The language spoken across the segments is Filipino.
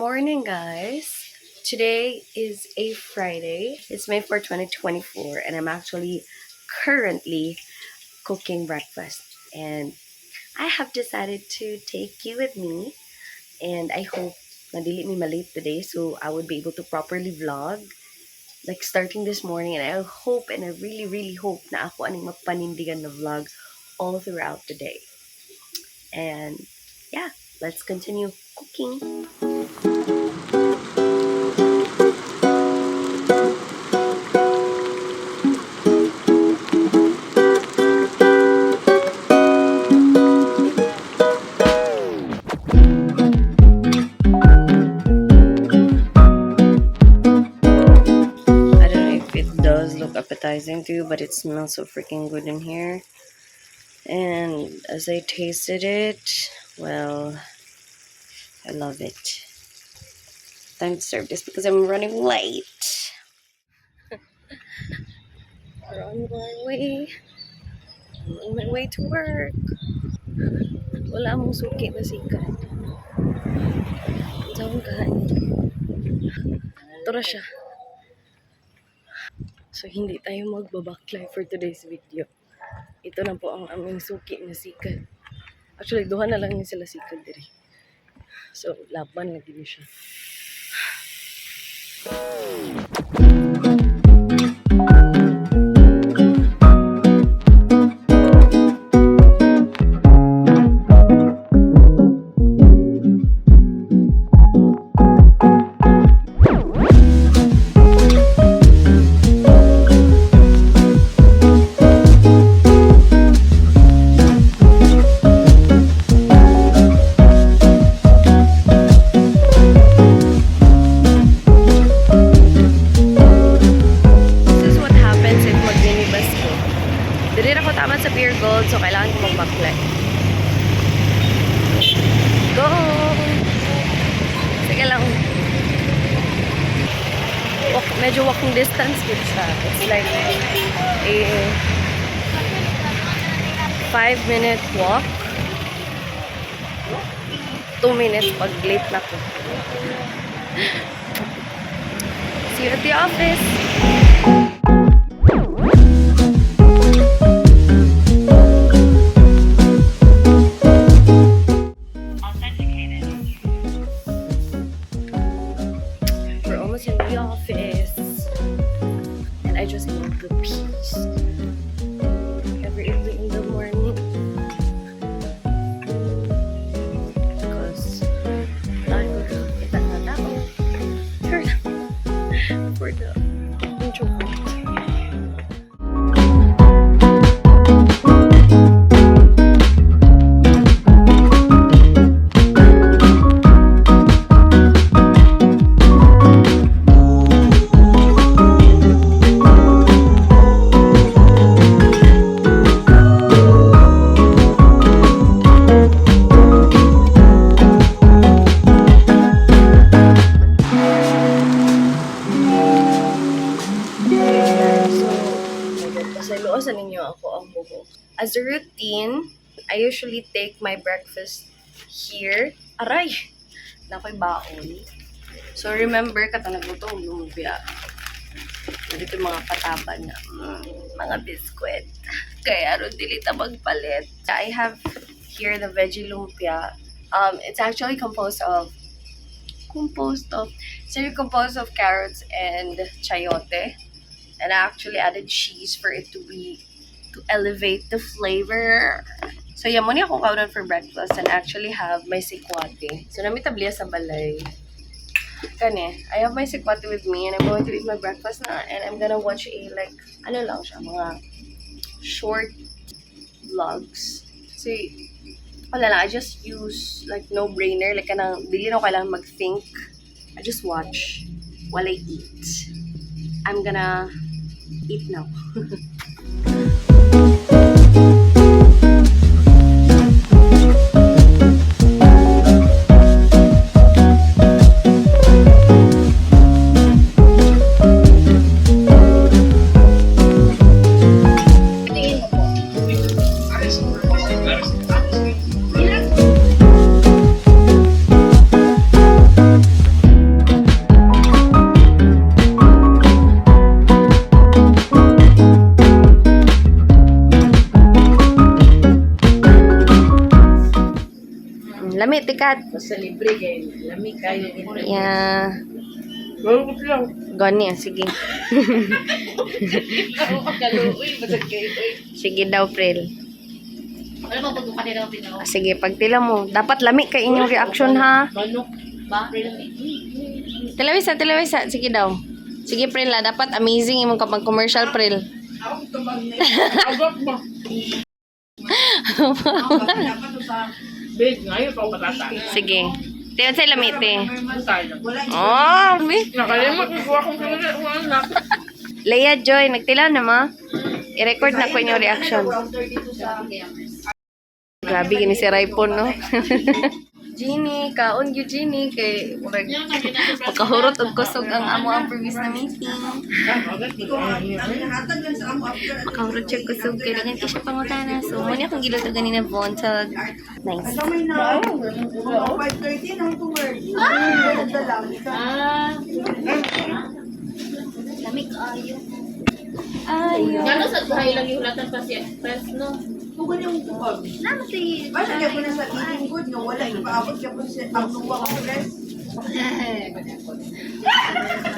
morning, guys. Today is a Friday. It's May 4, 2024, and I'm actually currently cooking breakfast. And I have decided to take you with me, and I hope na dili mi malate today so I would be able to properly vlog like starting this morning. And I hope and I really hope na ako aning mapanindigan na vlog all throughout the day. And yeah, let's continue cooking. Appetizing too, but it smells so freaking good in here. And as I tasted it, well, I love it. Time to serve this because I'm running late. We're on my way to work. Wala mong suki na sikat. Saan kain? Ito na siya. So, hindi tayo magbabacklight for today's video. Ito na po ang aming suki na sikat. Actually, duha na lang yung sila sikat diri. So, laban lagi niya siya. Sa Beer Gold, so kailangan ko mag-backlight. Go! Sige lang. Medyo walking distance with siya. It's like a 5-minute walk. 2 minutes pag late na ko. See you at the office! I just love the peace every early in the morning because tayo kita na tao for the introvert. Sa ninyo ako ang buhok. As a routine, I usually take my breakfast here. Aray! Nakoy baon. So remember, katong naglutong lumpia. Dito mga pataban na mga biskwit. Kaya ron dili ta magpalit. I have here the veggie lumpia. It's actually composed of carrots and chayote. And I actually added cheese for it to elevate the flavor. So, yan muna akong kaunan for breakfast and actually have my sikwate. So, namitabliya sa balay. Kani, I have my sikwate with me and I'm going to eat my breakfast na and I'm gonna watch mga short vlogs. So, wala lang, I just use like no-brainer. Like, dili na kailangan mag-think. I just watch while I eat. I'm gonna eat now. Lami, tikat. Basta libre kayo. Lami kayo. Yeah. Gawin lang. Gani, sige. Ako pagkaluoy. Basta kayo. Sige daw, Prel. Ano ba pagkukanin ang pinaw? Sige, pagtila mo. Dapat lami kay inyong reaction, ha? Manok. Ba? Tilawisa. Sige daw. Sige, Prel, ha? Dapat amazing imong kapag commercial, Prel. Ako tumang na. Agak ba? Dapat sa bed ngayon pa patata. Sige. Tiyan sa lamite. Oh, Oh, mi. nakalimot ko akong anak. Leia Joy, nagtila na ma. I-record na ko inyong reaction. Grabe, gini si Raipon, no? Genie, kaon gyud Genie kay murag makahurot og kusog ang amo ang previous na meeting. Makahurot siya kusog kay dagan siya pangutana. So mo niya kung giluto ganina bontag. Nice. Lamig ayo. Ayo. Gano'n sa buhay lang yung hulatan pa si Express, no? Tugan yung bukog. Namati. Basta kaya po na sa eating good nga wala ipaabot ka po sa ang luwa ka press.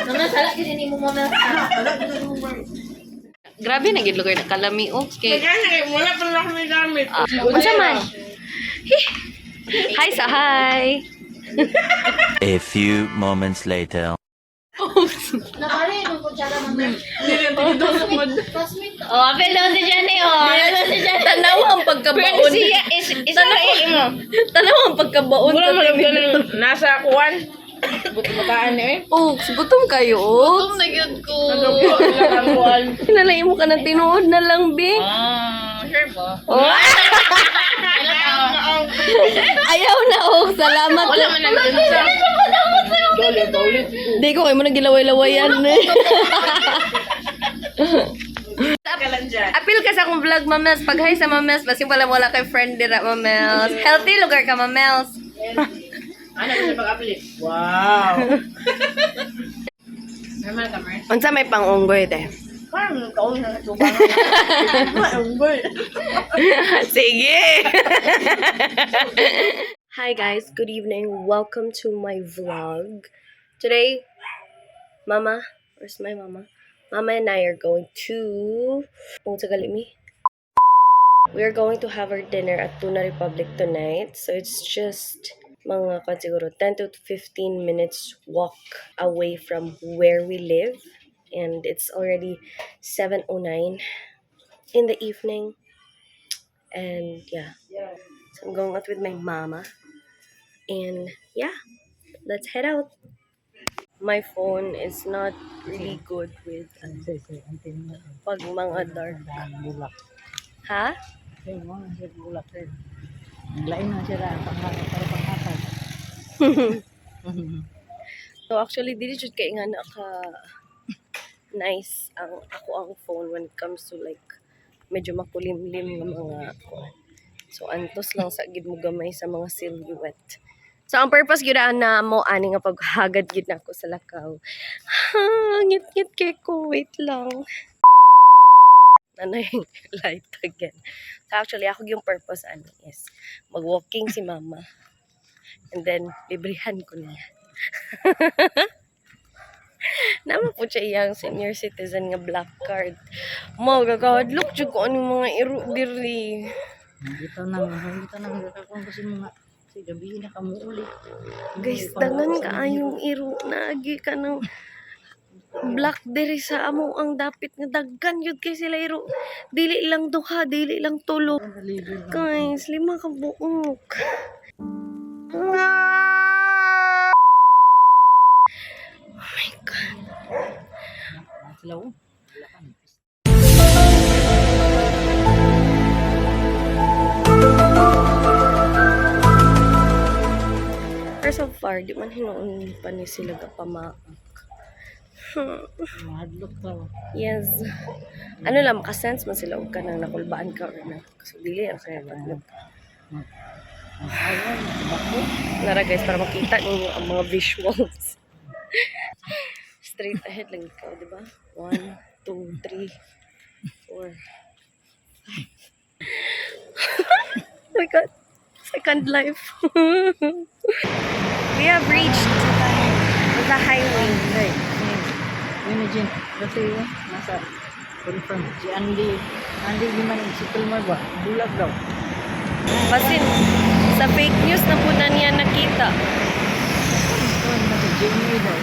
Mga sala din mo muna. Wala din ang humor. Grabe na gid lugar na kalami okay. Kaya wala pa lang may gamit. Unsa man? Hi sa hi. A few moments later. Nakari, nung kutsara naman. Oh, apel daw si Jenny, oh. Tanaw ang pagkabaon. Isa na mo. Tanaw ang pagkabaon. Wala mo lang ganun. Nasa kuwan. Buto-butaan eh. Oh, gutom kayo, oh. na yun ko. Nagpo lang ang kuwan. Pinalay mo ka na tinuod na lang, Bi. Sure ba? Oh. Ayaw na, oh. Salamat. Wala man ang ganun. Dole, paulit. Di ko kayo mo nagilaway-lawayan. Apil ka sa akong vlog, Mamels. Pag hi sa Mamels, basi wala kay friend dira, Mamels. Healthy lugar ka, Mamels. Ano ko sa pag-uplit? Wow! Normal ka, Mars? Unsa may pang-unggoy, te? Parang kaon na natubang. Sige! Hi guys, good evening. Welcome to my vlog. Today, Mama, where's my mama? Mama and I are going to... We are going to have our dinner at Tuna Republic tonight. So it's just mga siguro 10 to 15 minutes walk away from where we live. And it's already 7:09 in the evening. And yeah, so I'm going out with my mama. And yeah, let's head out. My phone is not really good with pag mga dark. Ha? So actually, dili jud kay nga naka nice ang phone when it comes to like medyo makulimlim nga mga kuwan. So antos lang sa gid mo gamay sa mga silhouette. So ang purpose gyud na mo ani nga paghagad gid nako sa lakaw. Ha, ngit-ngit kay ko, wait lang. Nanay light again. So actually ako yung purpose is mag-walking si mama. And then librihan ko niya. Naman po siya iyang senior citizen nga black card. Mo gagahadlok jud ko anong mga iro diri. Dito nang kung kasi mga si gabi na kamo uli. Guys, dangan kaayong iro na agi ka ng black diri sa amo ang dapit nga daggan yun kay sila iro. Dili lang duha, dili lang tulo. Guys, 5 ka buok. Oh my God. Hello. Pero so far, di man hinuon pa ni sila kapamaak. Mahadlok daw. Yes. Ano lang, makasense man sila huwag ka nang nakulbaan ka or na. Kasi dili, ang kaya pag Lara guys, para makita ninyo ang mga visuals. Straight ahead lang ikaw, di ba? 1, 2, 3, 4. Oh my God. Second life. We have reached the highway. Hey, Eugene, kasi yun, nasa confirm. Si Andy Giman, si Tulmar ba? Bulag daw. Basin, sa fake news na po na niya nakita. Ito, nasa GMA daw.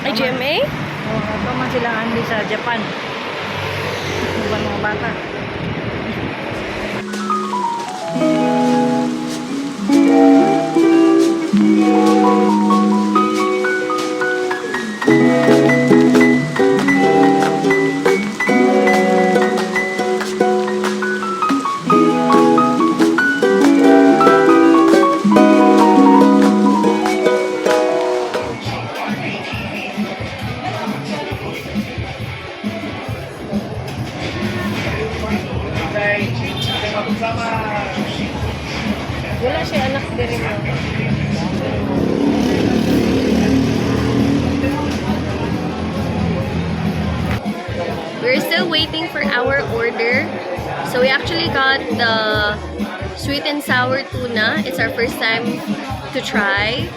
Ay, GMA? Oo, ito man sila Andy sa Japan. Ito ba mga bata? Wala siya anak din mo. We're still waiting for our order. So we actually got the sweet and sour tuna. It's our first time to try.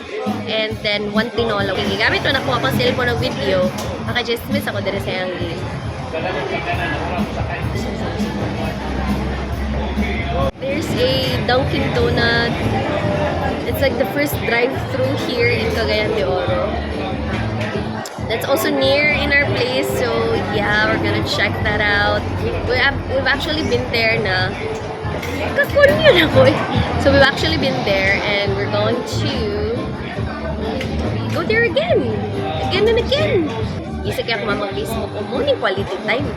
And then one tinola. Okay, gamit ko nakuha pang cellphone ng video. Maka-just miss ako din sa Yangi. There's a Dunkin' Donut. It's like the first drive-thru here in Cagayan de Oro. That's also near in our place, so yeah, we're gonna check that out. We've actually been there na. Kakul yun ako eh. So we've actually been there and we're going to go there again. Again and again. Isa kaya ako mamag-Facebook ko mo quality time.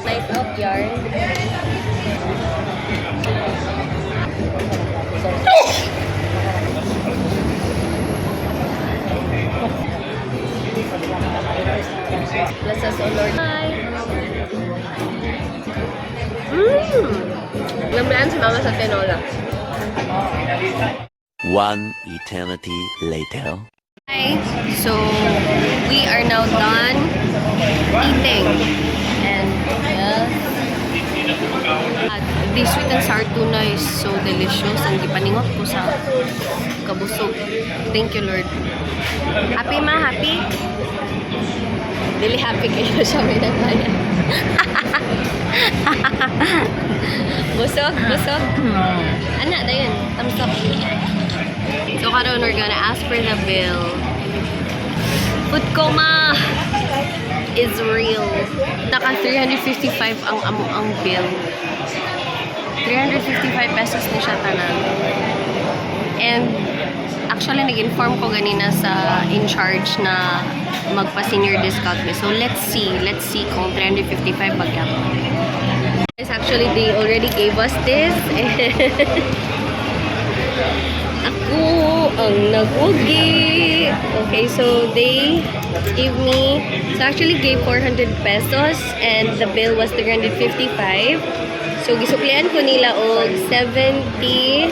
Nice up yarn. Bless us, O Lord. Hi. Lamlaan si Mama sa tinola. One eternity later. Hi. So, we are now done eating. And, yes. The sweet and sour tuna is so delicious. And gipaningot ko sa kabusog. Thank you, Lord. Happy ma? Happy? Really happy kayo sa may nagmaya. Busog? Busog? Ana, dayon. Thumbs up. So, karon we're gonna ask for the bill. Food coma is real. Naka 355 ang bill. 355 pesos ni siya tanan. And actually nag-inform ko ganina sa in charge na magpa-senior discount me. So let's see kung 355 bagyan. Guys, actually they already gave us this. Ako ang nagugi. Okay, so they gave me, so actually gave 400 pesos and the bill was 355. So gisuklian ko nila og 75.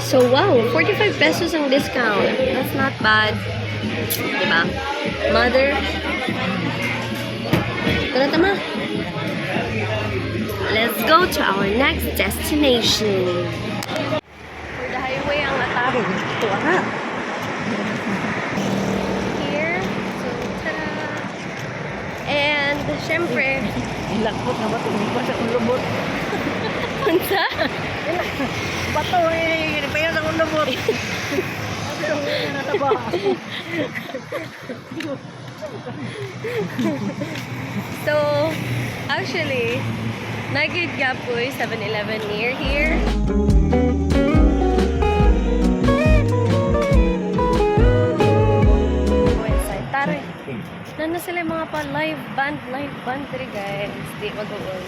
So wow, 45 pesos ang discount. That's not bad. Diba? Mother. Tara tama. Let's go to our next destination. For the highway ang atap. Ito ha. Here. So, tara. And, syempre, Ilakot na ba ito? Hindi pa siya kung lubot. punta. Bato eh. Hindi pa yan akong lubot. Pero ngayon nataba. So, actually, nagid nga po 7-Eleven near here. Go inside. Tara. Nana sila yung mga pa live band diri guys. Di mag-uol.